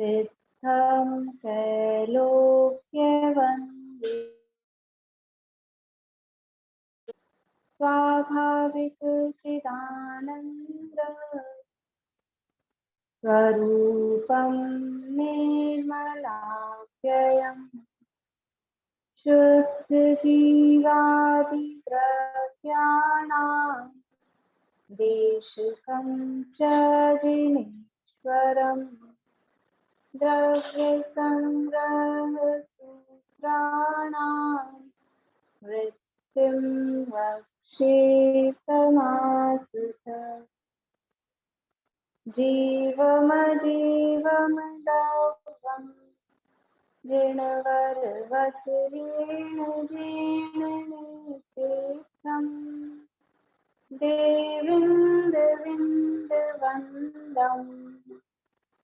सिद्धं त्रैलोक्यवन्दे स्वाभाविक चिदानन्द स्वरूपं निर्मलाप्ययम् शुद्धजीवादिद्रव्याणां देशकं च जिनेश्वरम् द्रव्यसंग्रहसूत्राणां वृत्तिं वक्षेतमासुत जीवमजीवमदौवम् ऋणवरवसुरेण जीर्णनेत्रेऽहम् देवीन्दविन्दवन्दम्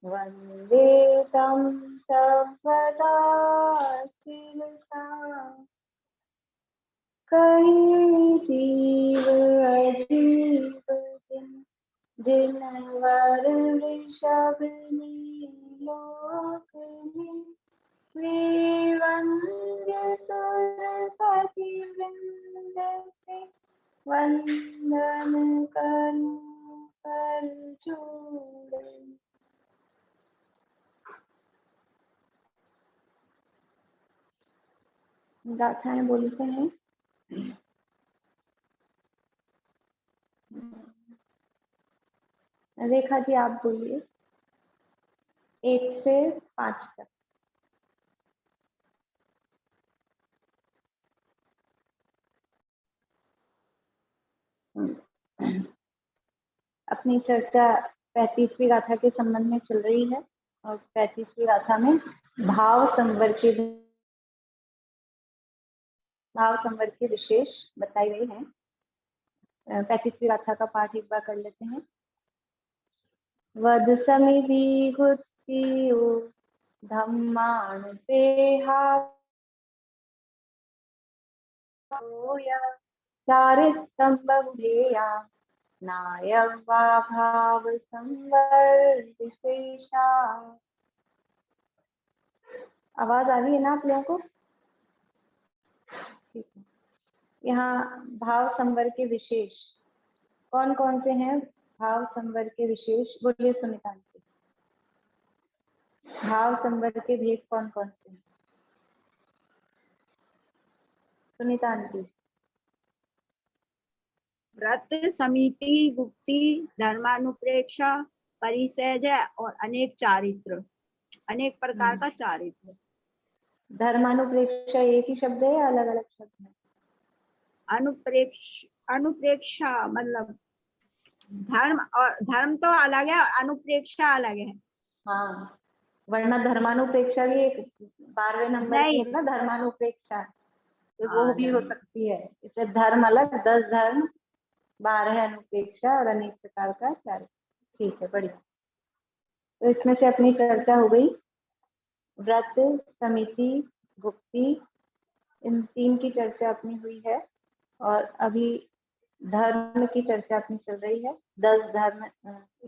वन्दे तं सर्वदा शिरसा कहीं जीव अजीव जिनवर ऋषभ लोक में वंद्य सुरपति वृंद से वंदन करूं कर जोड़। गाथाएं बोलते हैं। रेखा जी आप बोलिए 1 से 5 तक। अपनी चर्चा 35वीं गाथा के संबंध में चल रही है और 35वीं गाथा में भाव संवर के विशेष बताई गई हैं। 35वीं गाथा का पाठ एक बार कर लेते हैं। वद समिधि गुत्तियो धम्माण पेहा चारिस्तंभेया नायवा भाव संवर विशेषा। आवाज आ रही है ना आप लोगों को? ठीक है। यहाँ भाव संवर के विशेष कौन कौन से हैं? भाव संवर के विशेष बोलिए सुनीता जी। भाव संवर के भेद कौन कौन से हैं? सुनीता जी। व्रत, समिति, गुप्ति, धर्मानुप्रेक्षा, परिसेज और अनेक चारित्र, अनेक प्रकार का चारित्र। धर्मानुप्रेक्षा एक ही शब्द है या अलग अलग शब्द है? अनुप्रेक्षा मतलब धर्म तो अलग है और अनुप्रेक्षा अलग है। हाँ, वरना धर्मानुप्रेक्षा भी एक 12वें नंबर की है ना धर्मानुप्रेक्षा, तो वो भी हो सकती है। इससे धर्म अलग, 10 धर्म, 12 अनुप्रेक्षा और अनेक प्रकार का चारित्र। ठीक है, बढ़िया। तो इसमें से अपनी चर्चा हो गई। व्रत, समिति, गुप्ति, इन 3 की चर्चा अपनी हुई है और अभी धर्म की चर्चा अपनी चल रही है। 10 धर्म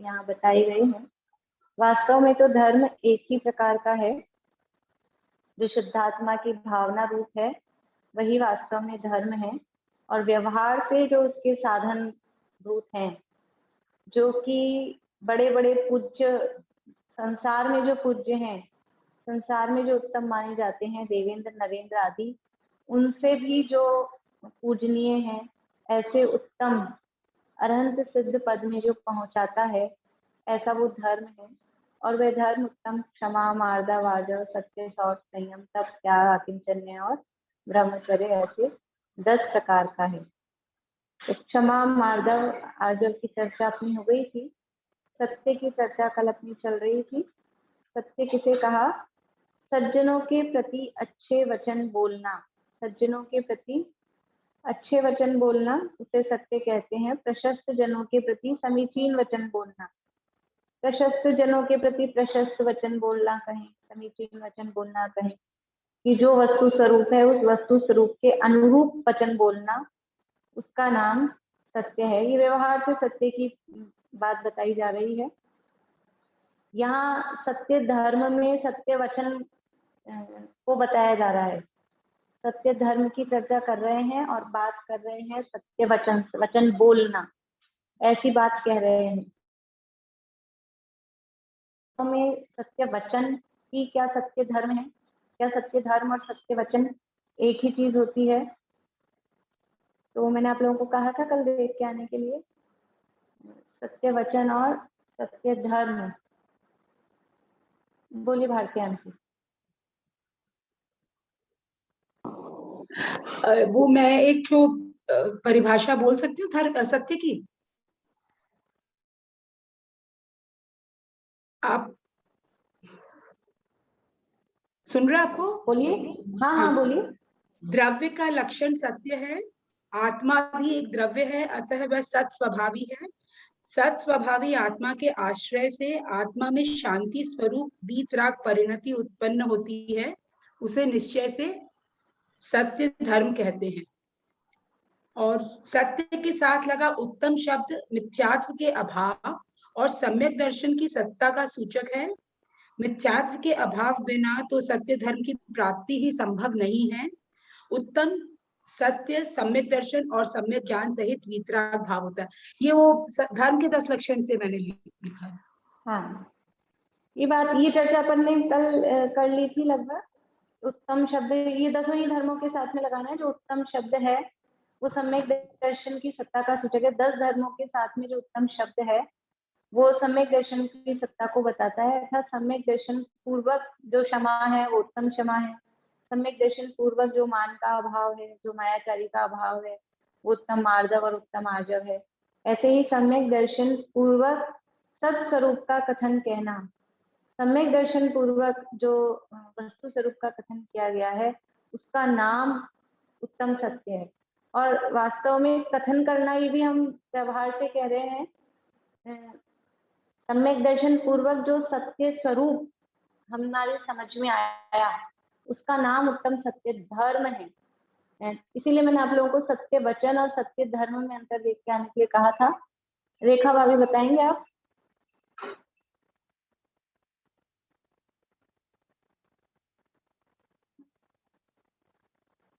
यहाँ बताए गए हैं। वास्तव में तो धर्म एक ही प्रकार का है, जो शुद्धात्मा की भावना रूप है, वही वास्तव में धर्म है। और व्यवहार से जो उसके साधन रूप हैं, जो कि बड़े बड़े पूज्य, संसार में जो पूज्य हैं, संसार में जो उत्तम माने जाते हैं, देवेंद्र, नरेंद्र आदि, उनसे भी जो पूजनीय है, ऐसे उत्तम अरहंत सिद्ध पद में जो पहुंचाता है, ऐसा वो धर्म है। और वह धर्म उत्तम क्षमा, मार्दा, वार्धव, सत्य, शौच, संयम, तप, त्याग, आकिंचन्य और ब्रह्मचर्य ऐसे 10 प्रकार का है। तो क्षमा, मार्दव, आर्जव की चर्चा अपनी हो गई थी। सत्य की चर्चा कल अपनी चल रही थी। सत्य किसे कहा? सज्जनों के प्रति अच्छे वचन बोलना। सज्जनों के प्रति अच्छे वचन बोलना उसे सत्य कहते हैं। प्रशस्त जनों के प्रति समीचीन वचन बोलना, प्रशस्त जनों के प्रति प्रशस्त वचन बोलना कहें, समीचीन वचन बोलना कहें, कि जो वस्तु स्वरूप है उस वस्तु स्वरूप के अनुरूप वचन बोलना, उसका नाम सत्य है। ये व्यवहार से सत्य की बात बताई जा रही है। यहाँ सत्य धर्म में सत्य वचन को बताया जा रहा है। सत्य धर्म की चर्चा कर रहे हैं और बात कर रहे हैं सत्य वचन, वचन बोलना, ऐसी बात कह रहे हैं। में सत्य वचन ही क्या सत्य धर्म है? क्या सत्य धर्म और सत्य वचन एक ही चीज होती है? तो मैंने आप लोगों को कहा था कल देख के आने के लिए, सत्य वचन और सत्य धर्म। बोलिए भारती आंटी। वो मैं एक जो परिभाषा बोल सकती हूँ सत्य की। आप सुन रहे? आपको बोलिए। हाँ हाँ बोलिए। द्रव्य का लक्षण सत्य है, आत्मा भी एक द्रव्य है, अतः वह सत स्वभावी है। सत स्वभावी आत्मा के आश्रय से आत्मा में शांति स्वरूप वीतराग परिणति उत्पन्न होती है, उसे निश्चय से सत्य धर्म कहते हैं। और सत्य के साथ लगा उत्तम शब्द मिथ्यात्व के अभाव और सम्यक दर्शन की सत्ता का सूचक है। मिथ्यात्व के अभाव बिना तो सत्य धर्म की प्राप्ति ही संभव नहीं है। उत्तम सत्य सम्यक दर्शन और सम्यक ज्ञान सहित वीतराग भाव होता है। ये वो धर्म के 10 लक्षण से मैंने लिखा है। हाँ, ये चर्चा अपन ने कल कर ली थी लगभग। उत्तम शब्द, ये 10 ही धर्मों के साथ में लगाना है। जो उत्तम शब्द है वो सम्यक दर्शन की सत्ता का सूचक है। 10 धर्मों के साथ में जो उत्तम शब्द है वो सम्यक दर्शन की सत्ता को बताता है। अर्थात सम्यक दर्शन पूर्वक जो क्षमा है वो उत्तम क्षमा है। सम्यक दर्शन पूर्वक जो मान का अभाव है, जो मायाचारी का अभाव है, वो उत्तम मार्जव और उत्तम आर्जव है। ऐसे ही सम्यक दर्शन पूर्वक सत्स्वरूप का कथन कहना, सम्यक दर्शन पूर्वक जो वस्तु स्वरूप का कथन किया गया है उसका नाम उत्तम सत्य है। और वास्तव में कथन करना, ये भी हम व्यवहार से कह रहे हैं, सम्यक दर्शन पूर्वक जो सत्य स्वरूप हमारे समझ में आया उसका नाम उत्तम सत्य धर्म है। इसीलिए मैंने आप लोगों को सत्य वचन और सत्य धर्म में अंतर देख के आने के लिए कहा था। रेखा भाभी बताएंगे आप?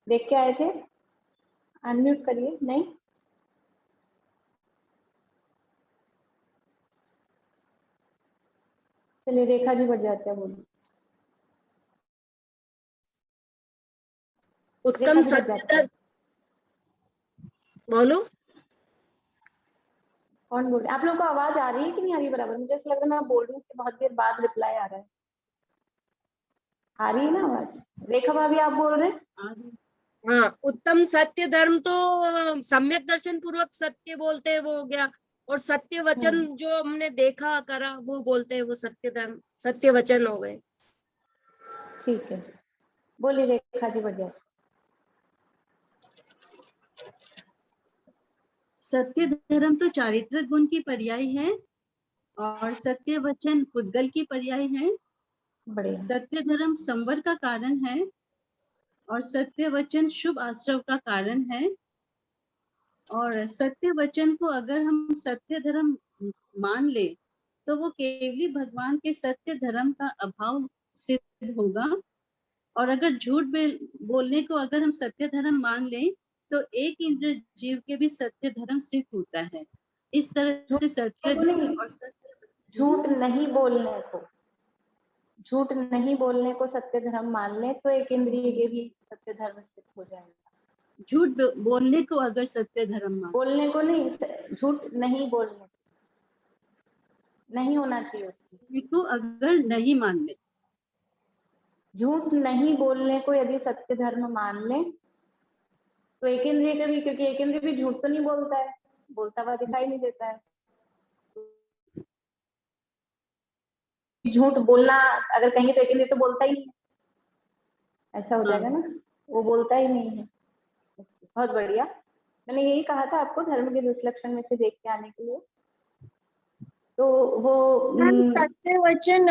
देख के आए थे? अनम्यूट करिए। नहीं, चलिए रेखा जी बढ़ जाते हैं। बोलिए। उत्तम सत्य धर्म, बोलो। कौन बोल रहे? आप लोगों को आवाज आ रही है कि नहीं आ रही बराबर? मुझे ऐसा लग रहा है मैं बोल रही हूँ, बहुत देर बाद रिप्लाई आ रहा है। आ रही है ना आवाज? रेखा भाभी आप बोल रहे हैं? हाँ, उत्तम सत्य धर्म तो सम्यक दर्शन पूर्वक सत्य बोलते हैं, वो हो गया। और सत्य वचन जो हमने देखा करा वो बोलते हैं, वो सत्य धर्म सत्य वचन हो गए। ठीक है, बोलिए रेखा जी बढ़ जाए। सत्य धर्म तो चारित्रिक गुण की पर्याय है और सत्य वचन पुद्गल की पर्याय है। बढ़िया। सत्य धर्म संवर का कारण है और सत्य वचन शुभ आश्रव का कारण है। और सत्य वचन को अगर हम सत्य धर्म मान ले तो वो केवली भगवान के सत्य धर्म का अभाव सिद्ध होगा। और अगर झूठ बोलने को अगर हम सत्य धर्म मान ले तो एक इंद्र जीव के भी सत्य धर्म सिद्ध होता है। इस तरह से सत्य धर्म और सत्य झूठ नहीं बोलने को, झूठ नहीं बोलने को सत्य धर्म मान ले तो एक इंद्रिय के भी सत्य धर्म सिद्ध हो जाएगा। झूठ बोलने को अगर सत्य धर्म मान, बोलने को नहीं, झूठ नहीं बोलने, नहीं होना चाहिए उसकी। को अगर नहीं मान ले, झूठ नहीं बोलने को यदि सत्य धर्म मान ले तो एक इंद्रिय का भी, क्योंकि एक इंद्रिय भी झूठ तो नहीं बोलता है, बोलता हुआ दिखाई नहीं देता है। झूठ बोलना अगर कहीं तो एक इंद्रिय तो बोलता ही नहीं, ऐसा हो जाएगा ना, वो बोलता ही नहीं है। बहुत बढ़िया, मैंने यही कहा था आपको धर्म के 10 लक्षण में से देख के आने के लिए। तो वो सत्य वचन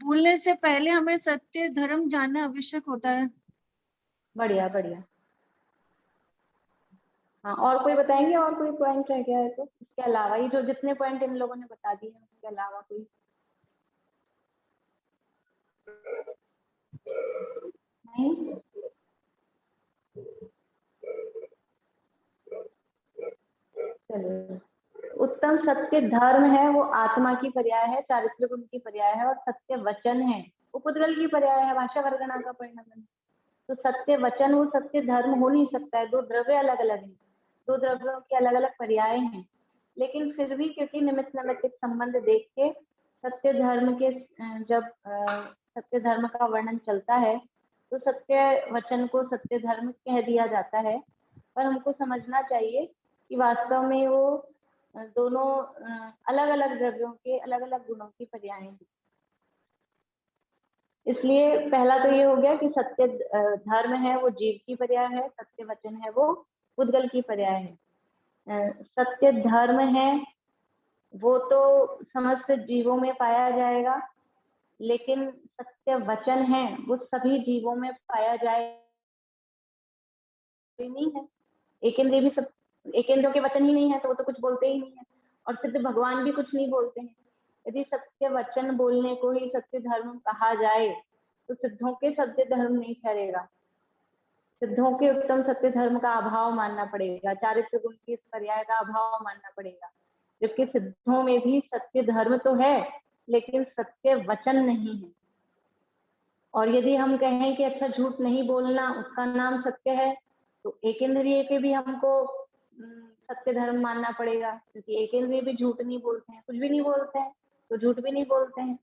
बोलने से पहले हमें सत्य धर्म जानना आवश्यक होता है। बढ़िया बढ़िया। हाँ, और कोई बताएंगे? और कोई पॉइंट रह गया है तो इसके अलावा, ये जो जितने पॉइंट इन लोगों ने बता दिए हैं उसके अलावा कोई? नहीं, चलिए। उत्तम सत्य धर्म है वो आत्मा की पर्याय है, चारित्र गुण की पर्याय है, और सत्य वचन है वो पुद्गल की पर्याय है, भाषा वर्गणा का परिणाम। तो सत्य वचन वो सत्य धर्म हो नहीं सकता है, दो द्रव्य अलग अलग हैं, दो द्रव्यों के अलग अलग पर्याय हैं। लेकिन फिर भी क्योंकि निमित्त नैमित्तिक संबंध देख के सत्य धर्म के जब सत्य धर्म का वर्णन चलता है तो सत्य वचन को सत्य धर्म कह दिया जाता है। पर हमको समझना चाहिए कि वास्तव में वो दोनों अलग अलग द्रव्यों के अलग अलग गुणों की पर्याय हैं। इसलिए पहला तो ये हो गया कि सत्य धर्म है वो जीव की पर्याय है, सत्य वचन है वो पुद्गल की पर्याय है। सत्य धर्म है वो तो समस्त जीवों में पाया जाएगा, लेकिन सत्य वचन है वो सभी जीवों में पाया जाए नहीं है। एक इंद्रिय भी सब, एक इंद्रियों के वचन ही नहीं है तो वो तो कुछ बोलते ही नहीं है, और सिद्ध भगवान भी कुछ नहीं बोलते हैं। यदि सत्य वचन बोलने को ही सत्य धर्म कहा जाए तो सिद्धों के सत्य धर्म नहीं ठहरेगा, सिद्धों के उत्तम सत्य धर्म का अभाव मानना पड़ेगा, चारित्र गुण की इस पर्याय का अभाव मानना पड़ेगा। जबकि सिद्धों में भी सत्य धर्म तो है लेकिन सत्य वचन नहीं है। और यदि हम कहें कि अच्छा झूठ नहीं बोलना उसका नाम सत्य है, तो एक इंद्रिय के भी हमको सत्य धर्म मानना पड़ेगा, क्योंकि एक इंद्रिय भी झूठ नहीं बोलते हैं, कुछ भी नहीं बोलते हैं तो झूठ भी नहीं बोलते हैं।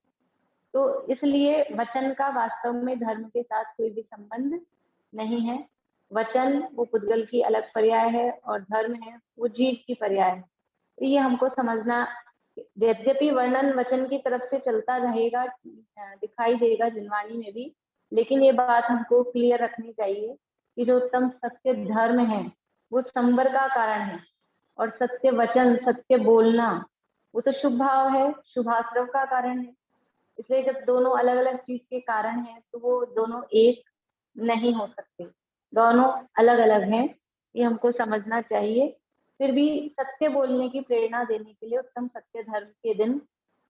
तो इसलिए वचन का वास्तव में धर्म के साथ कोई भी संबंध नहीं है। वचन वो पुद्गल की अलग पर्याय है और धर्म है वो जीव की पर्याय है। तो ये हमको समझना, यद्यपि वर्णन वचन की तरफ से चलता रहेगा, दिखाई देगा जिनवाणी में भी, लेकिन ये बात हमको क्लियर रखनी चाहिए कि जो उत्तम सत्य धर्म है वो संबर का कारण है, और सत्य वचन सत्य बोलना वो तो शुभ भाव है, शुभाश्रव का कारण है। इसलिए जब दोनों अलग अलग चीज के कारण हैं तो वो दोनों एक नहीं हो सकते, दोनों अलग अलग हैं, ये हमको समझना चाहिए। फिर भी सत्य बोलने की प्रेरणा देने के लिए उत्तम सत्य धर्म के दिन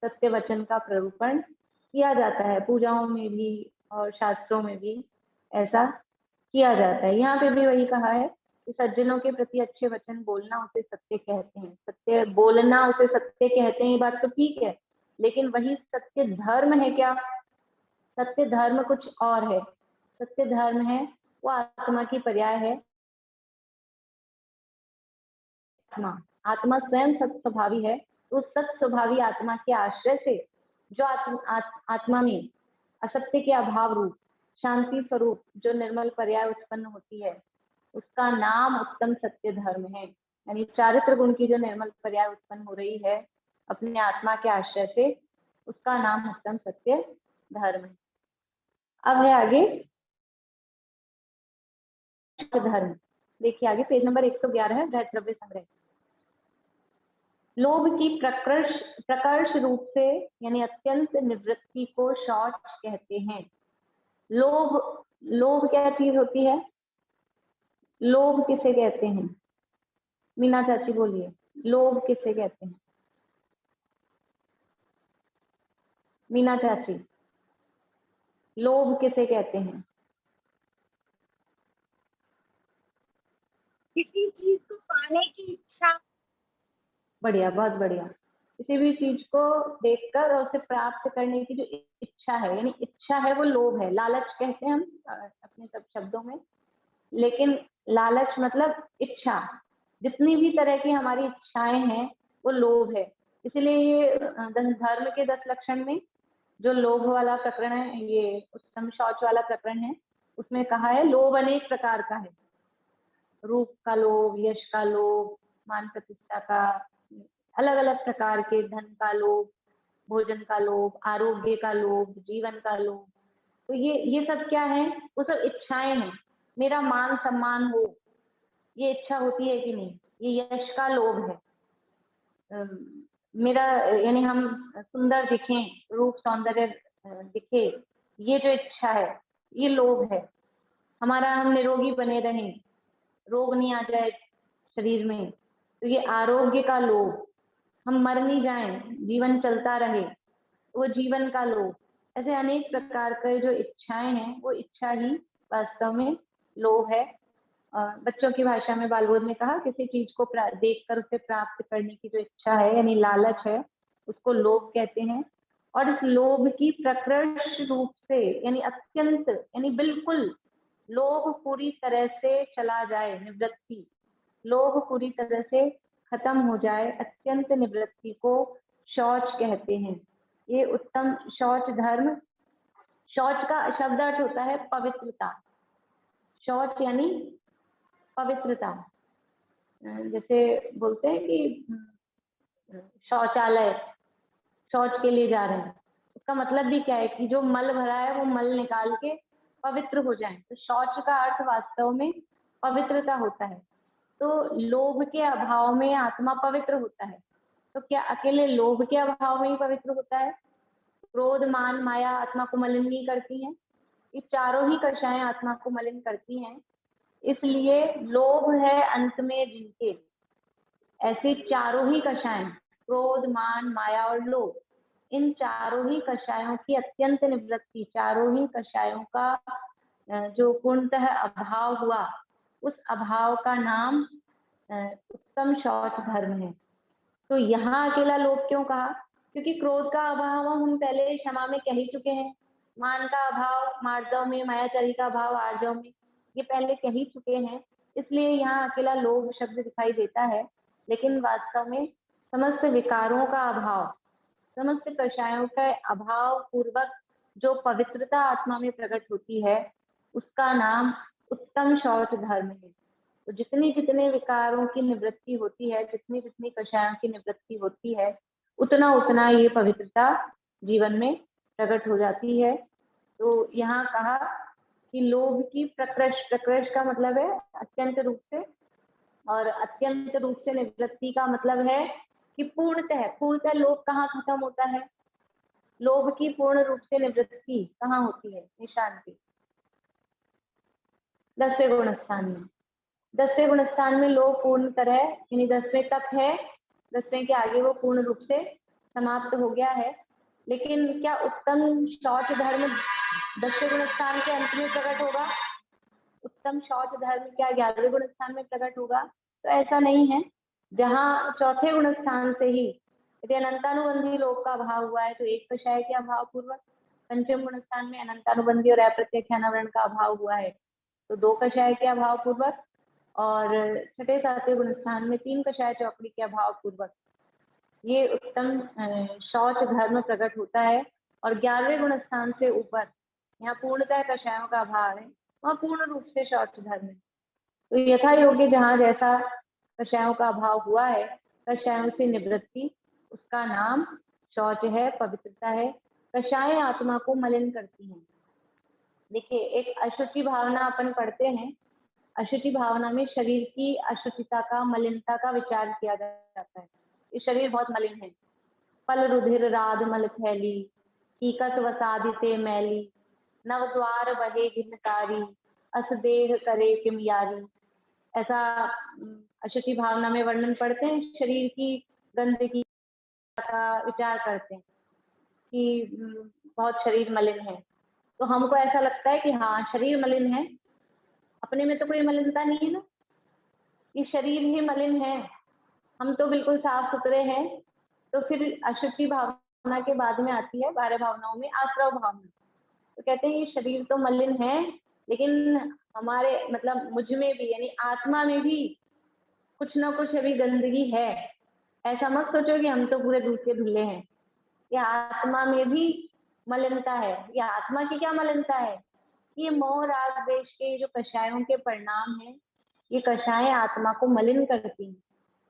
सत्य वचन का प्ररूपण किया जाता है, पूजाओं में भी और शास्त्रों में भी ऐसा किया जाता है। यहाँ पे भी वही कहा है कि सज्जनों के प्रति अच्छे वचन बोलना उसे सत्य कहते हैं, सत्य बोलना उसे सत्य कहते हैं, ये बात तो ठीक है, लेकिन वही सत्य धर्म है क्या? सत्य धर्म कुछ और है। सत्य धर्म है वो आत्मा की पर्याय है। आत्मा स्वयं सत्य स्वभावी है, तो सत्य स्वभावी आत्मा के आश्रय से जो आत्मा में असत्य के अभाव रूप शांति स्वरूप जो निर्मल पर्याय उत्पन्न होती है उसका नाम उत्तम सत्य धर्म है। यानी चारित्र गुण की जो निर्मल पर्याय उत्पन्न हो रही है अपने आत्मा के आश्रय से, उसका नाम उत्तम सत्य धर्म है। अब है आगे धर्म, देखिए आगे पेज नंबर 111 है, ग्रह द्रव्य संग्रह। लोभ की प्रकर्ष रूप से यानी अत्यंत निवृत्ति को शौच कहते हैं। लोभ क्या चीज होती है? लोभ किसे कहते हैं? मीना चाची बोलिए, लोभ किसे कहते हैं? मीना चाची, लोभ किसे कहते हैं? किसी चीज को पाने की इच्छा। बढ़िया, बहुत बढ़िया। किसी भी चीज को देखकर और उसे प्राप्त करने की जो इच्छा है, यानी इच्छा है वो लोभ है। लालच कहते हैं हम अपने सब शब्दों में, लेकिन लालच मतलब इच्छा। जितनी भी तरह की हमारी इच्छाएं हैं वो लोभ है। इसलिए ये धर्म के 10 लक्षण में जो लोभ वाला प्रकरण है, ये उत्तम शौच वाला प्रकरण है, उसमें कहा है लोभ अनेक प्रकार का है। रूप का लोभ, यश का लोभ, मान प्रतिष्ठा का, अलग अलग प्रकार के, धन का लोभ, भोजन का लोभ, आरोग्य का लोभ, जीवन का लोभ। तो ये सब क्या है? वो सब इच्छाएं हैं। मेरा मान सम्मान हो, ये इच्छा होती है कि नहीं? ये यश का लोभ है। मेरा यानी हम सुंदर दिखें, रूप सौंदर्य दिखे, ये जो इच्छा है ये लोभ है। हमारा हम निरोगी बने रहें, रोग नहीं आ जाए शरीर में, तो ये आरोग्य का लोभ। हम मर नहीं जाएं, जीवन चलता रहे, वो जीवन का लोभ। ऐसे अनेक प्रकार के जो इच्छाएं हैं वो इच्छा ही वास्तव में लोभ है। बच्चों की भाषा में बालबोध ने कहा किसी चीज को देखकर उसे प्राप्त करने की जो इच्छा है यानी लालच है उसको लोभ कहते हैं। और इस लोभ की प्रकृष्ट रूप से यानी अत्यंत यानी बिल्कुल लोभ पूरी तरह से चला जाए, निवृत्ति, लोभ पूरी तरह से खत्म हो जाए, अत्यंत निवृत्ति को शौच कहते हैं। ये उत्तम शौच धर्म, शौच का शब्द अर्थ होता है पवित्रता। शौच यानी पवित्रता। जैसे बोलते हैं कि शौचालय, शौच के लिए जा रहे हैं, उसका मतलब भी क्या है कि जो मल भरा है वो मल निकाल के पवित्र हो जाए। तो शौच का अर्थ वास्तव में पवित्रता होता है। तो लोभ के अभाव में आत्मा पवित्र होता है। तो क्या अकेले लोभ के अभाव में ही पवित्र होता है? क्रोध, मान, माया आत्मा को मलिन नहीं करती हैं। ये चारों ही कषाएं आत्मा को मलिन करती हैं। इसलिए लोभ है अंत में जिनके, ऐसे चारों ही कषाएं, क्रोध, मान, माया और लोभ, इन चारों ही कषायों की अत्यंत निवृत्ति, चारों ही कषायों का जो पूर्णतः अभाव हुआ, उस अभाव का नाम उत्तम शौच धर्म है। तो यहाँ अकेला लोभ क्यों कहा? क्योंकि क्रोध का अभाव हम पहले क्षमा में कह ही चुके हैं, मान का अभाव मार्जव में, मायाचारी का अभाव आर्जव में, ये पहले कह ही चुके हैं। इसलिए यहाँ अकेला लोभ शब्द दिखाई देता है। लेकिन वास्तव में समस्त विकारों का अभाव, समस्त कषायों का अभाव पूर्वक जो पवित्रता आत्मा में प्रकट होती है उसका नाम उत्तम शौच धर्म है। तो जितने जितने विकारों की निवृत्ति होती है, जितनी जितनी कषायों की निवृत्ति होती है, उतना उतना ये पवित्रता जीवन में प्रकट हो जाती है। तो यहाँ कहा कि लोभ की प्रकृष्ट का मतलब है अत्यंत रूप से, और अत्यंत रूप से निवृत्ति का मतलब है कि पूर्णतः लोभ कहाँ खत्म होता है? लोभ की पूर्ण रूप से निवृत्ति कहाँ होती है? निशान पे 10वें गुण स्थान में। 10वें गुण स्थान में लोभ पूर्ण तरह यानी 10वें तक है, 10वें के आगे वो पूर्ण रूप से समाप्त हो गया है। लेकिन क्या उत्तम शौच धर्म 10वें गुण स्थान के अंत में प्रकट होगा? उत्तम शौच धर्म क्या 11वें गुण स्थान में प्रकट होगा? तो ऐसा नहीं है। जहाँ चौथे गुण स्थान से ही यदि अनंतानुबंधी लोभ का अभाव हुआ है तो एक कषाय के अभाव पूर्वक, पंचम गुण स्थान में अनंतानुबंधी और अप्रत्यक्षानावरण का अभाव हुआ है तो 2 कषाय के अभाव पूर्वक, और छठे सातवें गुण स्थान में 3 कषाय चौकड़ी के अभाव पूर्वक ये उत्तम शौच धर्म प्रकट होता है। और 11वें गुण स्थान से ऊपर यहाँ पूर्णतः कषायों का अभाव है, वहाँ पूर्ण रूप से शौच धर्म है। तो यथा योग्य जहाँ जैसा कषायों का अभाव हुआ है, कषायों से निवृत्ति, उसका नाम शौच है, पवित्रता है। कषाएं आत्मा को मलिन करती हैं। देखिए, एक अशुचि भावना अपन पढ़ते हैं। अशुचि भावना में शरीर की अशुचिता का, मलिनता का विचार किया जाता है। ये शरीर बहुत मलिन है। पल रुधिर राध मल फैली, कीकत वसादिते मैली, नव द्वार बहे घिनकारी, अस देह करे किम यारी। ऐसा अशुचि भावना में वर्णन पढ़ते हैं। शरीर की गंदगी का विचार करते हैं कि बहुत शरीर मलिन है। तो हमको ऐसा लगता है कि हाँ, शरीर मलिन है, अपने में तो कोई मलिनता नहीं है ना, ये शरीर ही मलिन है, हम तो बिल्कुल साफ सुथरे हैं। तो फिर अशुचि भावना के बाद में आती है 12 भावनाओं में आश्रव भावना। तो कहते हैं ये शरीर तो मलिन है, लेकिन हमारे मतलब मुझ में भी यानी आत्मा में भी कुछ ना कुछ अभी गंदगी है। ऐसा मत सोचो कि हम तो पूरे दूध के धुले हैं। ये आत्मा में भी मलिनता है। ये आत्मा की क्या मलिनता है? ये मोह राग द्वेष के जो कषायों के परिणाम हैं, ये कषाएं आत्मा को मलिन करती हैं।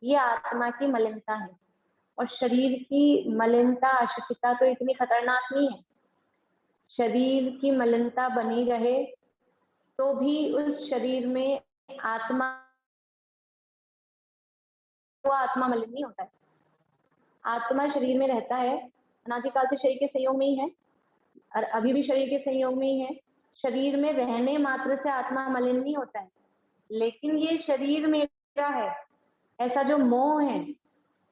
ये आत्मा की मलिनता है। और शरीर की मलिनता, अशुचिता तो इतनी खतरनाक नहीं है। शरीर की मलिनता बनी रहे तो भी उस शरीर में आत्मा, वो आत्मा मलिन नहीं होता है। आत्मा शरीर में रहता है, अनादिकाल से शरीर के संयोग में ही है और अभी भी शरीर के संयोग में ही है। शरीर में रहने मात्र से आत्मा मलिन नहीं होता है। लेकिन ये शरीर मेरा है, ऐसा जो मोह है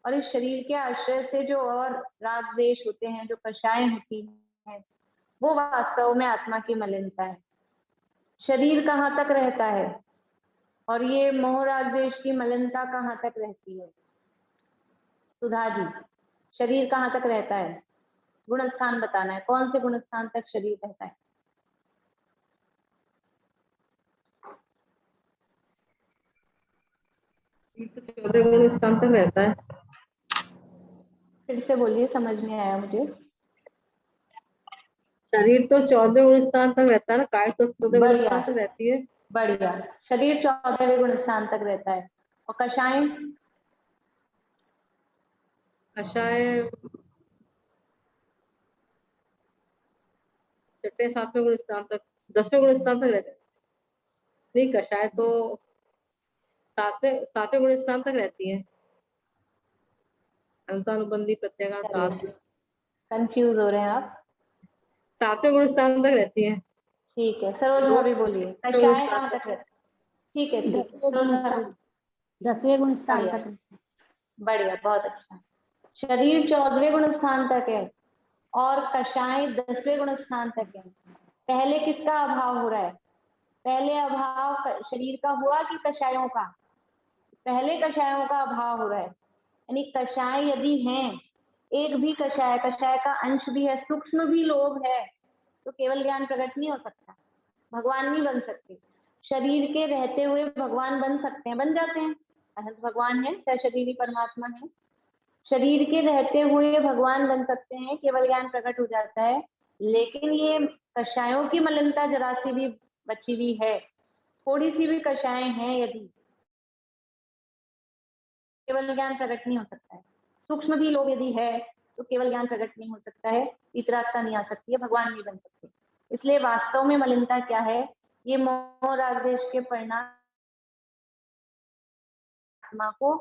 और इस शरीर के आश्रय से जो और राग द्वेष होते हैं, जो कषाएं होती हैं, वो वास्तव में आत्मा की मलिनता है। शरीर कहाँ तक रहता है और ये मोह राग द्वेष की मलिनता कहाँ तक रहती है? सुधा जी, शरीर कहाँ तक रहता है? गुण स्थान बताना है, कौन से गुण स्थान तक शरीर रहता है? ये तो 14 गुण स्थान तक रहता है। फिर से बोलिए, समझ नहीं आया मुझे। शरीर तो 14 गुण स्थान तक रहता है ना, काय तो 14 गुण बढ़िया स्थान तक रहती है। बढ़िया, शरीर 14वें गुण स्थान तक रहता है। और कषाय? कषाय 6वें 7वें गुण स्थान तक, 10वें गुण स्थान तक रहता है। नहीं, कषाय तो 7वें गुण स्थान तक रहती है। अंतानुबंधी प्रत्यय का 7 कंफ्यूज हो रहे हैं आप? 7वें गुण स्थान तक रहती है। ठीक है, सरोज भाभी बोलिए, कषाय कहाँ तक रहता है? ठीक है, ठीक है, सरोज भाभी। 10वें गुण स्थान बढ़िया तक। बढ़िया, बहुत अच्छा। शरीर 14वें गुण स्थान तक है और कषाय 10वें गुण स्थान तक है। पहले किसका अभाव हो रहा है? पहले अभाव शरीर का हुआ कि कषायों का? पहले कषायों का अभाव हो रहा है, यानी कषाय यदि हैं, एक भी कषाय, कषाय का अंश भी है, सूक्ष्म भी लोभ है, तो केवल ज्ञान प्रकट नहीं हो सकता, भगवान नहीं बन सकते। शरीर के रहते हुए भगवान बन सकते हैं, बन जाते हैं, अनंत भगवान है, शरीरी परमात्मा है। शरीर के रहते हुए भगवान बन सकते हैं, केवल ज्ञान प्रकट हो जाता है। लेकिन ये कषायों की मलिनता जरा सी भी बची हुई है, थोड़ी सी भी कषाय हैं यदि, केवल ज्ञान प्रकट नहीं हो सकता है। सूक्ष्म भी लोभ यदि है तो केवल ज्ञान प्रकट नहीं हो सकता है, इतरात्ता नहीं आ सकती है, भगवान नहीं बन सकते। इसलिए वास्तव में मलिनता क्या है? ये मोह राग द्वेष के परिणाम आत्मा को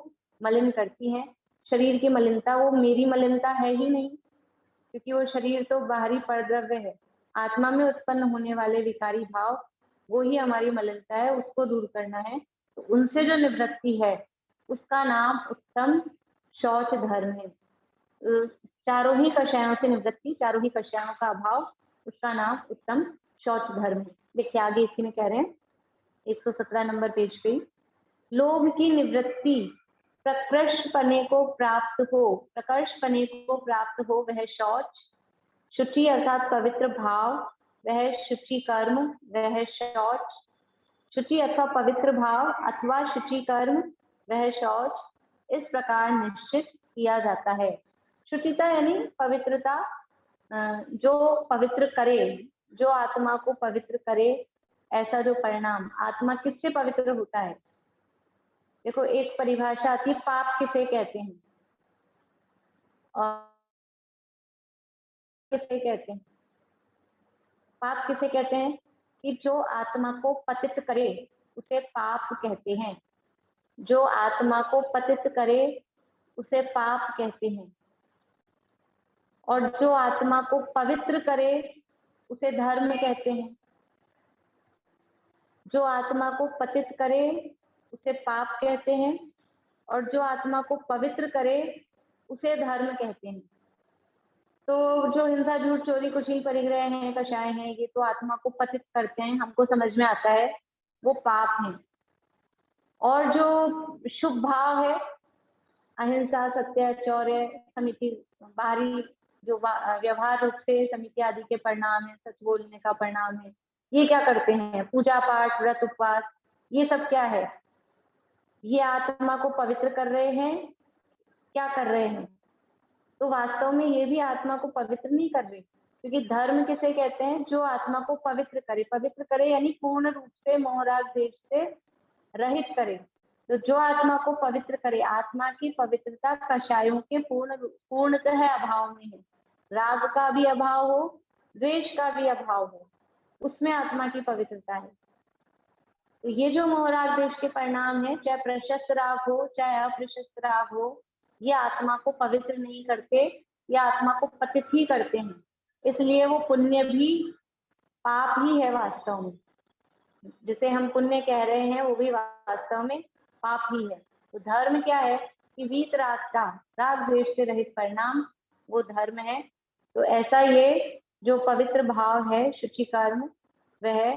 मलिन करती है। शरीर की मलिनता वो मेरी मलिनता है ही नहीं, क्योंकि वो शरीर तो बाहरी परद्रव्य है। आत्मा में उत्पन्न होने वाले विकारी भाव वो ही हमारी मलिनता है, उसको दूर करना है। तो उनसे जो निवृत्ति है उसका नाम उत्तम शौच धर्म है। चारों ही कषायों से निवृत्ति, चारों ही कषायों का अभाव, उसका नाम उत्तम शौच धर्म है। देखिए आगे इसी में कह रहे हैं 117 नंबर पेज पे, लोभ की निवृत्ति प्रकृष्ट पने को प्राप्त हो, प्रकर्ष पने को प्राप्त हो, वह शौच। शुचि अर्थात पवित्र भाव, वह शुचि कर्म, वह शौच। शुचि अथवा पवित्र भाव अथवा शुचि कर्म, वह शौच, इस प्रकार निश्चित किया जाता है। शुचिता यानी पवित्रता, जो पवित्र करे, जो आत्मा को पवित्र करे, ऐसा जो परिणाम। आत्मा किससे पवित्र होता है? देखो एक परिभाषा आती है, पाप किसे कहते हैं और किसे कहते हैं? पाप किसे कहते हैं? कि जो आत्मा को पतित करे उसे पाप कहते हैं। जो आत्मा को पतित करे उसे पाप कहते हैं, और जो आत्मा को पवित्र करे उसे धर्म कहते हैं। जो आत्मा को पतित करे उसे पाप कहते हैं, और जो आत्मा को पवित्र करे उसे धर्म कहते हैं। तो जो हिंसा, झूठ, चोरी, कुशील, परिग्रह हैं, कषाय हैं, ये तो आत्मा को पतित करते हैं, हमको समझ में आता है, वो पाप हैं। और जो शुभ भाव है, अहिंसा, सत्य, चौर्य, समिति, बाहरी जो व्यवहार रूप से समिति आदि के परिणाम है, सच बोलने का परिणाम है, ये क्या करते हैं? पूजा पाठ, व्रत, उपवास, ये सब क्या है? ये आत्मा को पवित्र कर रहे हैं। क्या कर रहे हैं? तो वास्तव में ये भी आत्मा को पवित्र नहीं कर रहे, क्योंकि धर्म किसे कहते हैं? जो आत्मा को पवित्र करे। पवित्र करे यानी पूर्ण रूप से मोह राग द्वेष से रहित करे। तो जो आत्मा को पवित्र करे, आत्मा की पवित्रता कषायों के पूर्णतः अभाव में है। राग का भी अभाव हो, द्वेष का भी अभाव हो, उसमें आत्मा की पवित्रता है। तो ये जो मोह राग द्वेष के परिणाम है, चाहे प्रशस्त राग हो चाहे अप्रशस्त राग हो, ये आत्मा को पवित्र नहीं करते, ये आत्मा को पतित ही करते हैं। इसलिए वो पुण्य भी पाप ही है वास्तव में। जिसे हम पुण्य कह रहे हैं वो भी वास्तव में पाप ही है। तो धर्म क्या है? कि वीतराग का, राग द्वेष से रहित परिणाम, वो धर्म है। तो ऐसा ये जो पवित्र भाव है, शुचि कर्म, वह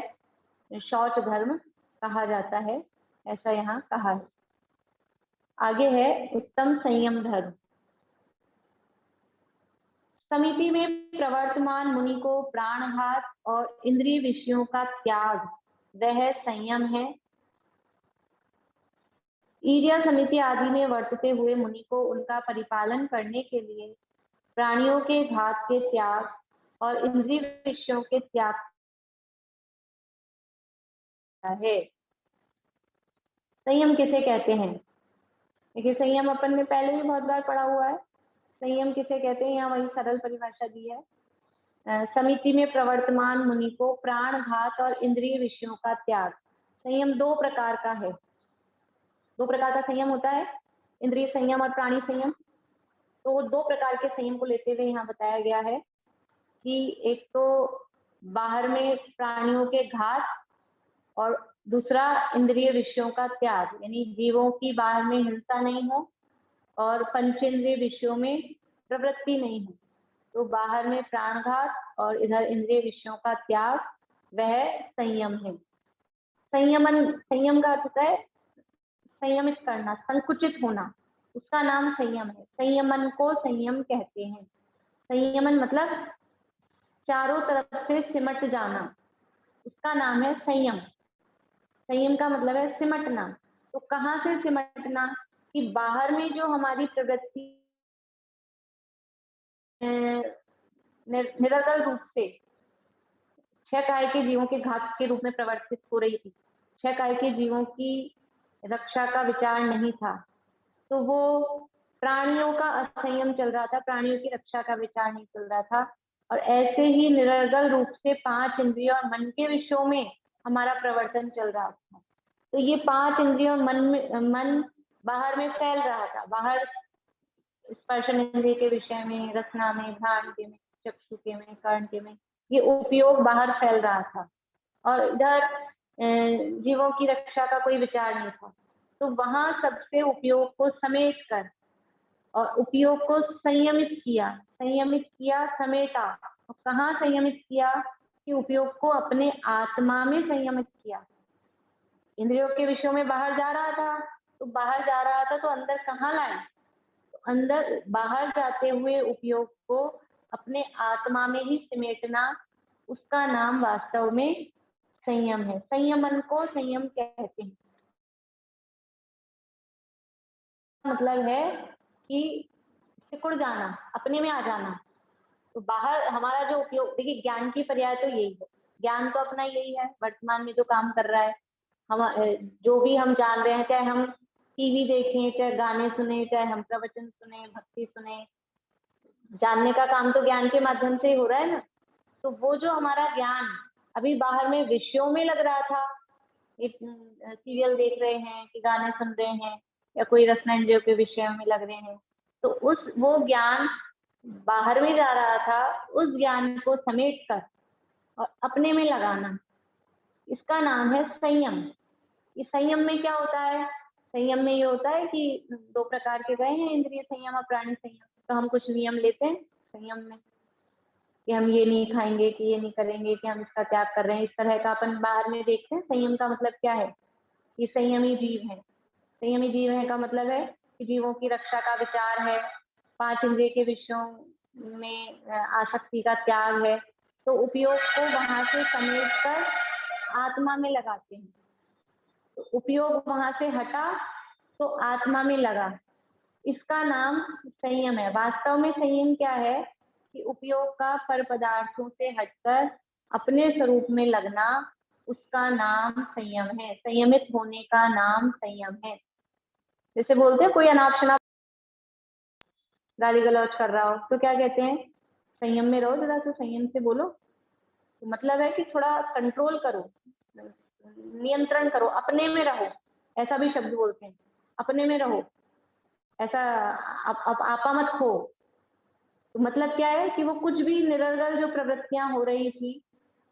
शौच धर्म कहा जाता है, ऐसा यहाँ कहा है। आगे है उत्तम संयम धर्म। समिति में प्रवर्तमान मुनि को प्राणघात और इंद्रिय विषयों का त्याग वह संयम है। ईर्ष्या समिति आदि में वर्तते हुए मुनि को उनका परिपालन करने के लिए प्राणियों के घात के त्याग और इंद्रिय विषयों के त्याग है। संयम किसे कहते हैं? देखिए, संयम अपन ने पहले भी बहुत बार पढ़ा हुआ है। संयम किसे कहते हैं, यहाँ वही सरल परिभाषा दी है। समिति में प्रवर्तमान मुनि को प्राण घात और इंद्रिय विषयों का त्याग। संयम दो प्रकार का है। दो प्रकार का संयम होता है, इंद्रिय संयम और प्राणी संयम। तो वो दो प्रकार के संयम को लेते हुए यहाँ बताया गया है कि एक तो बाहर में प्राणियों के घात और दूसरा इंद्रिय विषयों का त्याग, यानी जीवों की बाहर में हिंसा नहीं हो और पंचेंद्रिय विषयों में प्रवृत्ति नहीं हो। तो बाहर में प्राणघात और इधर इंद्रिय विषयों का त्याग, वह संयम है। संयम का अर्थ होता है संयमित करना, संकुचित होना, उसका नाम संयम है। संयमन को संयम कहते हैं। संयमन मतलब चारों तरफ से सिमट जाना, उसका नाम है संयम। संयम का मतलब है सिमटना। तो कहाँ से सिमटना? कि बाहर में जो हमारी प्रवृत्ति निरंतर रूप से 6 काय के जीवों के घात के रूप में प्रवर्तित हो रही थी, 6 काय के जीवों की रक्षा का विचार नहीं था, तो वो प्राणियों का असंयम चल रहा था, प्राणियों की रक्षा का विचार नहीं चल रहा था। और ऐसे ही निरंतर रूप से 5 इंद्रिय और मन के विषयों में हमारा प्रवर्तन चल रहा था। तो ये 5 इंद्रिय और मन बाहर में फैल रहा था। बाहर स्पर्शन इंद्रिय के विषय में, रसना में, घ्राण के में, चक्षु के में, कर्ण के में, ये उपयोग बाहर फैल रहा था और इधर जीवों की रक्षा का कोई विचार नहीं था। तो वहां सबसे उपयोग को समेट कर और उपयोग को संयमित किया, समेटा। और कहाँ संयमित किया? कि उपयोग को अपने आत्मा में संयमित किया। इंद्रियों के विषयों में बाहर जा रहा था, तो अंदर कहाँ लाए? तो अंदर बाहर जाते हुए उपयोग को अपने आत्मा में ही सिमेटना, उसका नाम वास्तव में संयम है। संयमन को संयम कहते हैं। मतलब है कि सिकुड़ जाना, अपने में आ जाना। तो बाहर हमारा जो उपयोग, देखिए ज्ञान की पर्याय तो यही है। ज्ञान तो अपना यही है, वर्तमान में जो काम कर रहा है, हम जो भी हम जान रहे हैं, चाहे हम टीवी देखें, चाहे गाने सुने, चाहे हम प्रवचन सुने, भक्ति सुने, जानने का काम तो ज्ञान के माध्यम से ही हो रहा है ना। तो वो जो हमारा ज्ञान अभी बाहर में विषयों में लग रहा था, एक सीरियल देख रहे हैं कि गाने सुन रहे हैं या कोई रसना इंद्रियों के विषय में लग रहे हैं, तो वो ज्ञान बाहर में जा रहा था, उस ज्ञान को समेट कर और अपने में लगाना, इसका नाम है संयम। इस संयम में क्या होता है? संयम में ये होता है कि 2 प्रकार के गए हैं, इंद्रिय संयम और प्राणी संयम। तो हम कुछ नियम लेते हैं संयम में कि हम ये नहीं खाएंगे, कि ये नहीं करेंगे, कि हम इसका त्याग कर रहे हैं, इस तरह का अपन बाहर में देखते हैं। संयम का मतलब क्या है? कि संयमी जीव है। संयमी जीव है का मतलब है कि जीवों की रक्षा का विचार है, 5 इंद्रिय के विषयों में आसक्ति का त्याग है। तो उपयोग को वहां से समेट कर आत्मा में लगाते हैं। तो उपयोग वहां से हटा तो आत्मा में लगा, इसका नाम संयम है। वास्तव में संयम क्या है? कि उपयोग का पर पदार्थों से हटकर अपने स्वरूप में लगना, उसका नाम संयम है। संयमित होने का नाम संयम है। जैसे बोलते हैं कोई अनाप शनाप गाली गलौज कर रहा हो तो क्या कहते हैं? संयम में रहो, जरा तो संयम से बोलो। तो मतलब है कि थोड़ा कंट्रोल करो, नियंत्रण करो, अपने में रहो, ऐसा भी शब्द बोलते हैं। अपने में रहो, ऐसा आपा मत खो। तो मतलब क्या है कि वो कुछ भी निरंतर जो प्रवृत्तियां हो रही थी,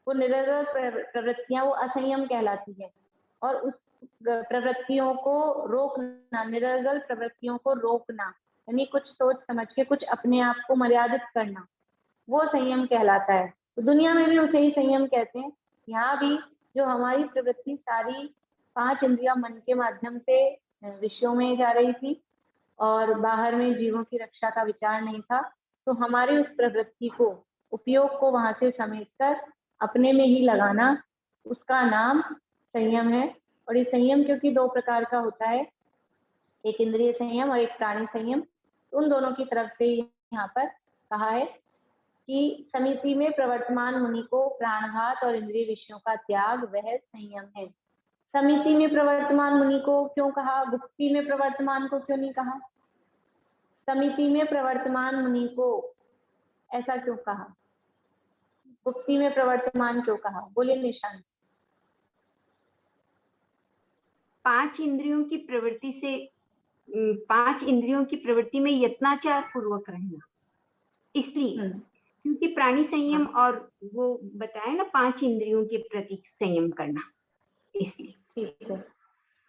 वो निरंतर प्रवृत्तियां वो असंयम कहलाती है। और उस प्रवृत्तियों को रोकना, निरंतर प्रवृत्तियों को रोकना, यानी कुछ सोच समझ के कुछ अपने आप को मर्यादित करना, वो संयम कहलाता है। तो दुनिया में भी उसे ही संयम कहते हैं। यहाँ भी जो हमारी प्रवृत्ति सारी 5 इंद्रिया मन के माध्यम से विषयों में जा रही थी और बाहर में जीवों की रक्षा का विचार नहीं था, तो हमारी उस प्रवृत्ति को, उपयोग को वहां से समेटकर अपने में ही लगाना, उसका नाम संयम है। और ये संयम क्योंकि 2 प्रकार का होता है, एक इंद्रिय संयम और एक प्राणी संयम, उन दोनों की तरफ से यहाँ पर कहा है कि समिति में प्रवर्तमान मुनि को प्राणघात और इंद्रिय विषयों का त्याग वह संयम है। समिति में प्रवर्तमान मुनि को क्यों कहा, गुप्ति में प्रवर्तमान को क्यों नहीं कहा? समिति में प्रवर्तमान मुनि को ऐसा क्यों कहा, गुप्ति में प्रवर्तमान क्यों कहा? बोलिए निशांत। 5 इंद्रियों की प्रवृत्ति से 5 इंद्रियों की प्रवृत्ति में यत्नाचार पूर्वक रहना, इसलिए क्योंकि प्राणी संयम और वो बताया ना 5 इंद्रियों के प्रति संयम करना, इसलिए। ठीक है। और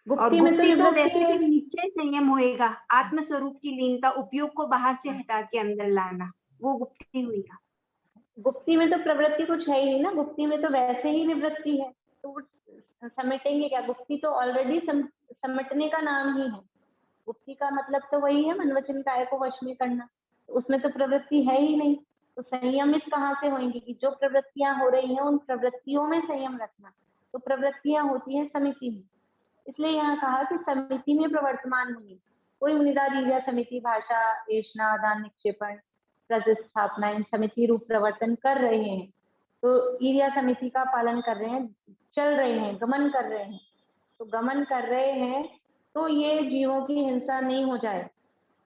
गुप्ति में गुप्ति तो निवृत्ति वैसे है। भी निश्चय संयम होएगा, आत्मस्वरूप की लीनता, उपयोग को बाहर से हटा के अंदर लाना, वो गुप्ति हुई ना। गुप्ति में तो प्रवृत्ति कुछ है ही नहीं ना, गुप्ति में तो वैसे ही निवृत्ति है, तो वो समेटेंगे क्या? गुप्ति तो ऑलरेडी समेटने का नाम ही है। गुप्ति का मतलब तो वही है, मन वचन काया को वश में करना, तो उसमें तो प्रवृत्ति है ही नहीं, तो संयमित कहाँ से होंगी? कि जो प्रवृत्तियां हो रही हैं उन प्रवृत्तियों में संयम रखना, तो प्रवृत्तियां होती हैं समिति में। इसलिए यहाँ कहा कि समिति में प्रवर्तमान मुनि, कोई मुनिराज ईर्ष्या समिति भाषा ऐष्णा दान निक्षेपण प्रतिस्थापना इन समिति रूप प्रवर्तन कर रहे हैं, तो ईर्ष्या समिति का पालन कर रहे हैं, चल रहे हैं, गमन कर रहे हैं, तो गमन कर रहे हैं तो ये जीवों की हिंसा नहीं हो जाए,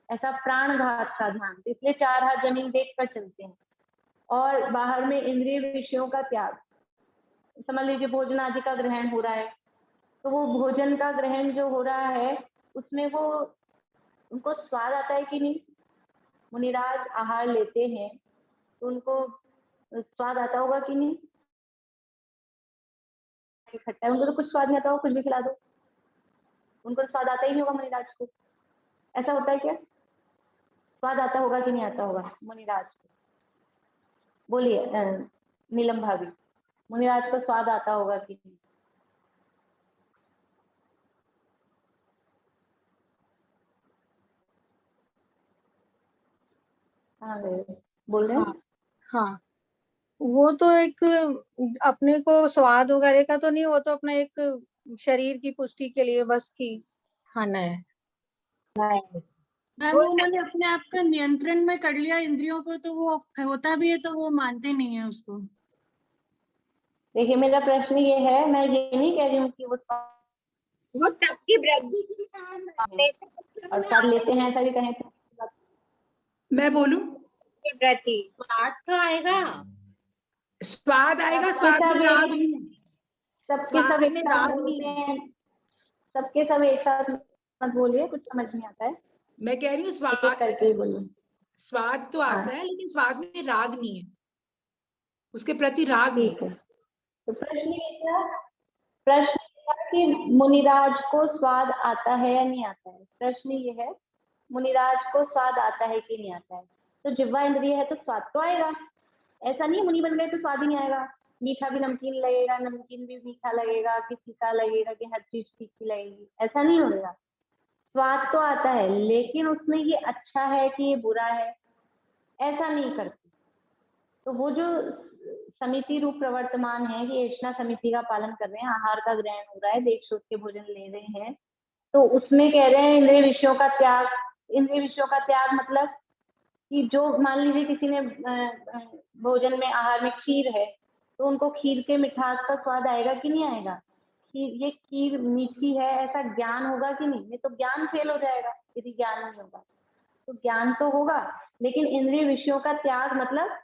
ऐसा प्राणघात का ध्यान, तो इसलिए 4 हाथ जमीन देख कर चलते हैं। और बाहर में इंद्रिय विषयों का त्याग, समझ लीजिए भोजन आदि का ग्रहण हो रहा है, तो वो भोजन का ग्रहण जो हो रहा है उसमें वो उनको स्वाद आता है कि नहीं? मुनिराज आहार लेते हैं तो उनको स्वाद आता होगा कि नहीं? खट्टा है, उनको तो कुछ स्वाद नहीं आता होगा, कुछ भी खिला दो उनको तो स्वाद आता ही नहीं होगा मुनिराज को। ऐसा होता है क्या? स्वाद आता होगा कि नहीं आता होगा मुनिराज को? बोलिए नीलम भाभी, मुनिराज को स्वाद आता होगा कि नहीं? हाँ बोल रहे हैं? हाँ, वो तो एक अपने को स्वाद वगैरह का तो नहीं, वो तो अपना एक शरीर की पुष्टि के लिए बस की खाना है। मैम उन्होंने अपने आप का नियंत्रण में कर लिया इंद्रियों को, तो वो होता भी है तो वो मानते नहीं है उसको। देखिए मेरा प्रश्न ये है, मैं ये नहीं कह रही हूँ कि वो सबकी वृद्धि के कारण और स्वाद लेते हैं ऐसा भी कहें तो। मैं बोलूं? प्रति स्वाद तो आएगा, स्वाद आएगा, स्वाद में राग नहीं है। सबके सब एक साथ बोलते हैं, सबके सब एक साथ मत बोलिए, कुछ समझ नहीं आता है। मैं कह रही हूँ स्वाद करके बोलिए। स्वाद तो आता है लेकिन स्वाद में राग नहीं है, उसके प्रति राग नहीं। ठीक है, तो प्रश्न ये था कि मुनिराज को स्वाद आता है या नहीं आता है? प्रश्न ये है मुनिराज को स्वाद आता है कि नहीं आता है? तो जिह्वा इंद्रिय है तो स्वाद तो आएगा, ऐसा नहीं मुनि बन गए तो स्वाद ही नहीं आएगा। मीठा भी नमकीन लगेगा, नमकीन भी मीठा लगेगा, किसी का लगेगा कि हर चीज तीखी लगेगी, ऐसा नहीं होगा। स्वाद तो आता है लेकिन उसमें ये अच्छा है कि ये बुरा है ऐसा नहीं करते। तो वो जो समिति रूप प्रवर्तमान है कि ऐष्णा समिति का पालन कर रहे हैं, आहार का ग्रहण हो रहा है, देख सोच के भोजन ले रहे हैं, तो उसमें कह रहे हैं इंद्रिय विषयों का त्याग। इंद्रिय विषयों का त्याग मतलब कि जो मान लीजिए किसी ने भोजन में आहार में खीर है तो उनको खीर के मिठास का स्वाद आएगा कि नहीं आएगा? खीर, ये खीर मीठी है ऐसा ज्ञान होगा कि नहीं? तो ज्ञान फेल हो जाएगा यदि ज्ञान नहीं होगा। तो ज्ञान तो होगा लेकिन इंद्रिय विषयों का त्याग मतलब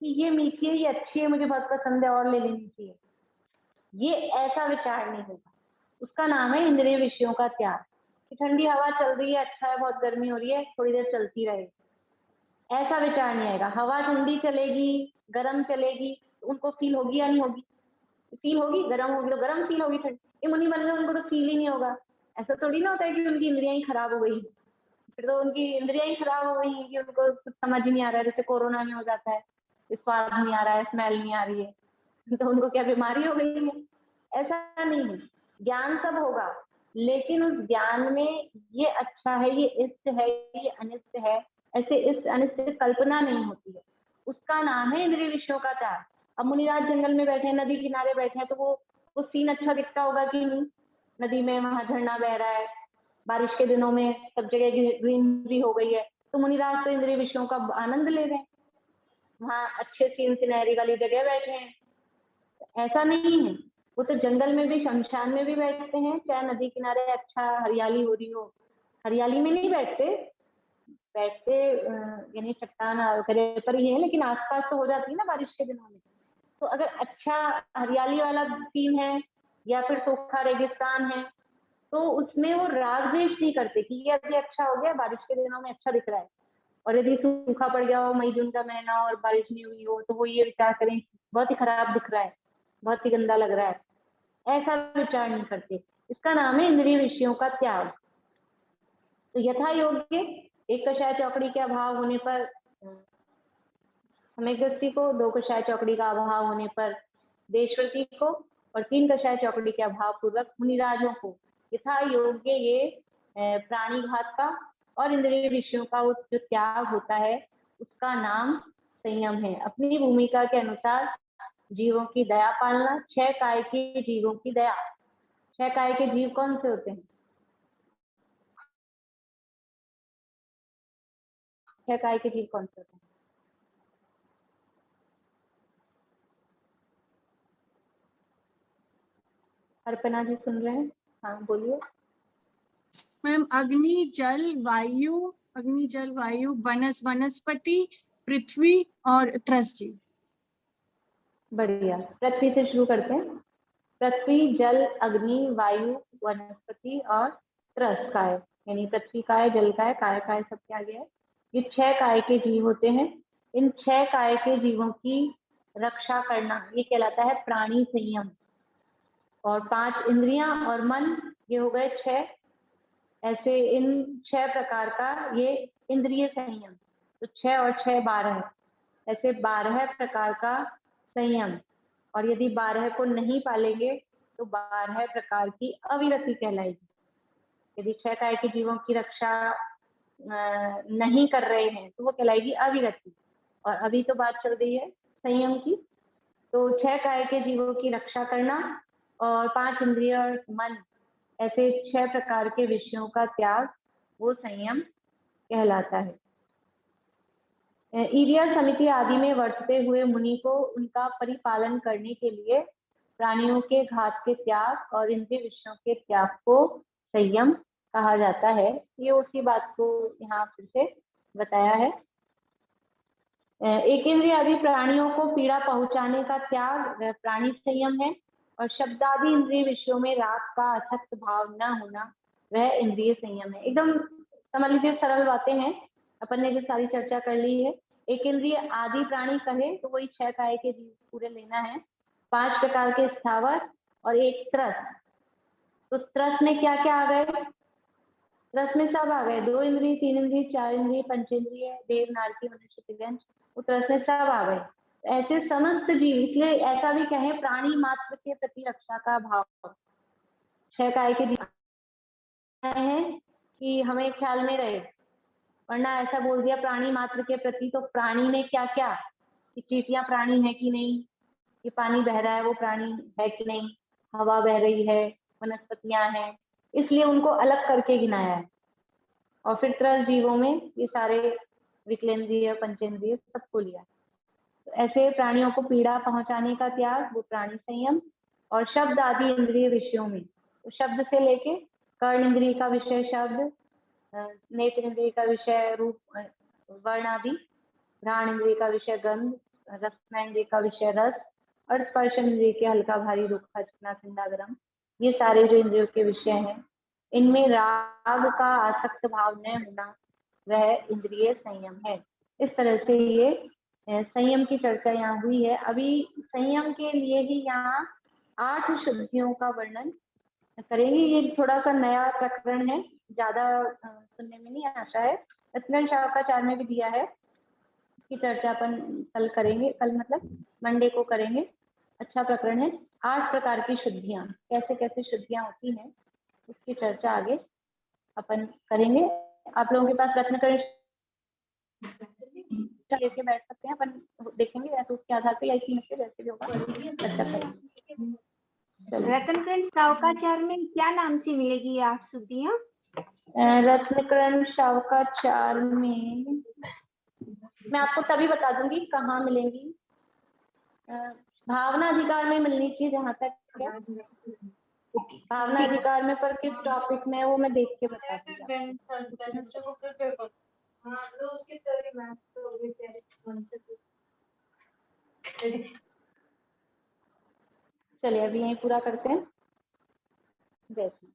कि ये मीठी है, ये अच्छी है, मुझे बहुत पसंद है और ले लेनी चाहिए, ये ऐसा विचार नहीं होगा। उसका नाम है इंद्रिय विषयों का त्याग। कि ठंडी हवा चल रही है, अच्छा है, बहुत गर्मी हो रही है, थोड़ी देर चलती रहे, ऐसा विचार नहीं आएगा। हवा ठंडी चलेगी, गर्म चलेगी, तो उनको फील होगी या नहीं होगी? फील होगी, गर्म होगी तो गर्म फील होगी, ठंडी। ये मुनि बन गए उनको तो फील ही नहीं होगा। ऐसा थोड़ी ना होता है कि उनकी इंद्रियां ही खराब हो गई, फिर तो उनकी इंद्रियां ही खराब हो गई कि उनको कुछ समझ ही नहीं आ रहा है, जैसे कोरोना में हो जाता है। स्वाद नहीं आ रहा है, स्मेल नहीं आ रही है, तो उनको क्या बीमारी हो गई है? ऐसा नहीं है, ज्ञान सब होगा, लेकिन उस ज्ञान में ये अच्छा है, ये इष्ट है, ये अनिष्ट है, ऐसे इष्ट अनिष्ट की कल्पना नहीं होती है। उसका नाम है इंद्रिय विषयों का त्याग। अब मुनिराज जंगल में बैठे हैं, नदी किनारे बैठे हैं, तो वो सीन अच्छा दिखता होगा कि नहीं? नदी में वहां झरना बह रहा है, बारिश के दिनों में सब जगह ग्रीनरी हो गई है, तो मुनिराज तो इंद्रिय विषयों का आनंद ले रहे हैं, वहां अच्छे सीन सिनेरी वाली जगह बैठे हैं। ऐसा नहीं है, वो तो जंगल में भी, शमशान में भी बैठते हैं, चाहे नदी किनारे अच्छा हरियाली हो रही हो, हरियाली में नहीं बैठते, यानी चट्टान वगैरह पर ही है, लेकिन आसपास तो हो जाती है ना बारिश के दिनों में। तो अगर अच्छा हरियाली वाला सीन है या फिर सूखा रेगिस्तान है, तो उसमें वो राग द्वेष नहीं करते कि ये अभी अच्छा हो गया, बारिश के दिनों में अच्छा दिख रहा है, और यदि सूखा पड़ गया हो, मई जून का महीना और बारिश नहीं हुई हो, तो वो ये विचार करें बहुत ही खराब दिख रहा है, बहुत ही गंदा लग रहा है, ऐसा विचार नहीं करते। इसका नाम है इंद्रिय विषयों का त्याग। तो यथा योग्य एक कषाय चौकड़ी के अभाव होने पर सम्यक दृष्टि को, 2 कषाय चौकड़ी का अभाव होने पर देशवृत्ति को, और 3 कषाय चौकड़ी के अभाव पूर्वक मुनिराजों को यथा योग्य ये प्राणी घात का और इंद्रिय विषयों का जो त्याग होता है, उसका नाम संयम है। अपनी भूमिका के अनुसार जीवों की दया पालना। 6 काय के जीवों की दया। 6 काय के जीव कौन से होते हैं? 6 काय के जीव कौन से होते हैं? अर्पणा जी सुन रहे हैं? हाँ बोलिए। मैम अग्नि जल वायु वनस्पति पृथ्वी और त्रस जी। बढ़िया, पृथ्वी से शुरू करते हैं। पृथ्वी, जल, अग्नि, वायु, वनस्पति और त्रस काय, यानी पृथ्वी काय, जल काय, काय सब क्या गया है? ये 6 काय के जीव होते हैं। इन 6 काय के जीवों की रक्षा करना ये कहलाता है प्राणी संयम। और 5 इंद्रियां और मन, ये हो गए 6। ऐसे इन 6 प्रकार का ये इंद्रिय संयम। तो 6 और 6 12, ऐसे 12 प्रकार का संयम। और यदि 12 को नहीं पालेंगे तो 12 प्रकार की अविरति कहलाएगी। यदि 6 काय के जीवों की रक्षा नहीं कर रहे हैं तो वो कहलाएगी अविरति। और अभी तो बात चल रही है संयम की। तो 6 काय के जीवों की रक्षा करना और 5 इंद्रिय और मन, ऐसे 6 प्रकार के विषयों का त्याग, वो संयम कहलाता है। ईरिया समिति आदि में वर्तते हुए मुनि को उनका परिपालन करने के लिए प्राणियों के घात के त्याग और इंद्रिय विषयों के त्याग को संयम कहा जाता है। ये उसी बात को यहाँ फिर से बताया है। एक इंद्रिय आदि प्राणियों को पीड़ा पहुंचाने का त्याग प्राणी संयम है, और शब्दादि इंद्रिय विषयों में राग का आसक्त भाव न होना वह इंद्रिय संयम है। एकदम समझ लीजिए, सरल बातें हैं, अपन ने जो सारी चर्चा कर ली है। एक इंद्रिय आदि प्राणी कहे तो वही 6 काय के जीव पूरे लेना है, 5 प्रकार के स्थावर और एक त्रस। तो त्रस में क्या क्या आ गए? त्रस में सब आ गए, 2 इंद्रिय, 3 इंद्रिय, 4 इंद्रिय, पंचेंद्रिय, देव, नारकी, मनुष्य, तिर्यंश, वो त्रस में सब आ गए। ऐसे समस्त जीव, इसलिए ऐसा भी कहें प्राणी मात्र के प्रति रक्षा का भाव 6 काय के जीव है कि हमें ख्याल में रहे, वरना ऐसा बोल दिया प्राणी मात्र के प्रति, तो प्राणी में क्या क्या, कि चींटियां प्राणी है कि नहीं, कि पानी बह रहा है वो प्राणी है कि नहीं, हवा बह रही है, वनस्पतियां हैं, इसलिए उनको अलग करके गिनाया है। और फिर त्रस जीवों में ये सारे विकलेंद्रिय, पंचेंद्रिय सबको लिया। तो ऐसे प्राणियों को पीड़ा पहुंचाने का त्याग, वो प्राणी संयम। और शब्द आदि इंद्रिय विषयों में, तो शब्द से लेके कर्ण इंद्रिय का विषय शब्द, नेत्र इंद्रिय का विषय रूप, वर्ण आदि, घ्राण इंद्रिय का विषय गंध, रसना इंद्रिय का विषय रस, और स्पर्श इंद्रिय के हल्का भारी रूखा चिकना ठंडा गर्म, ये सारे जो इंद्रियों के विषय हैं, इनमें राग का आसक्त भाव न होना वह इंद्रिय संयम है। इस तरह से ये संयम की चर्चा यहाँ हुई है। अभी संयम के लिए ही यहाँ 8 शुद्धियों का वर्णन करेंगे। ये थोड़ा सा नया प्रकरण है, ज्यादा सुनने में नहीं आशा है, रत्न शाखाचार्य में भी दिया है। इसकी चर्चा अपन कल करेंगे, कल मतलब मंडे को करेंगे। अच्छा प्रकरण है। 8 प्रकार की शुद्धियां, कैसे कैसे शुद्धियां होती हैं उसकी चर्चा आगे अपन करेंगे। आप लोगों के पास रत्नकरण लेके बैठ सकते हैं, अपन देखेंगे या तो उसके आधार पे या इसी में से जैसे भी होगा चर्चा करेंगे। चलिए, रत्नकरण सावकाचार में क्या नाम से मिलेगी ये 8 शुद्धियां? रत्नकरण शावकाचार में मैं आपको तभी बता दूंगी कहाँ मिलेंगी। भावना अधिकार में मिलनी चाहिए जहाँ तक है। भावना अधिकार में पर किस टॉपिक में है वो मैं देख के बता दूंगी। चलिए अभी यहीं पूरा करते हैं। जय श्री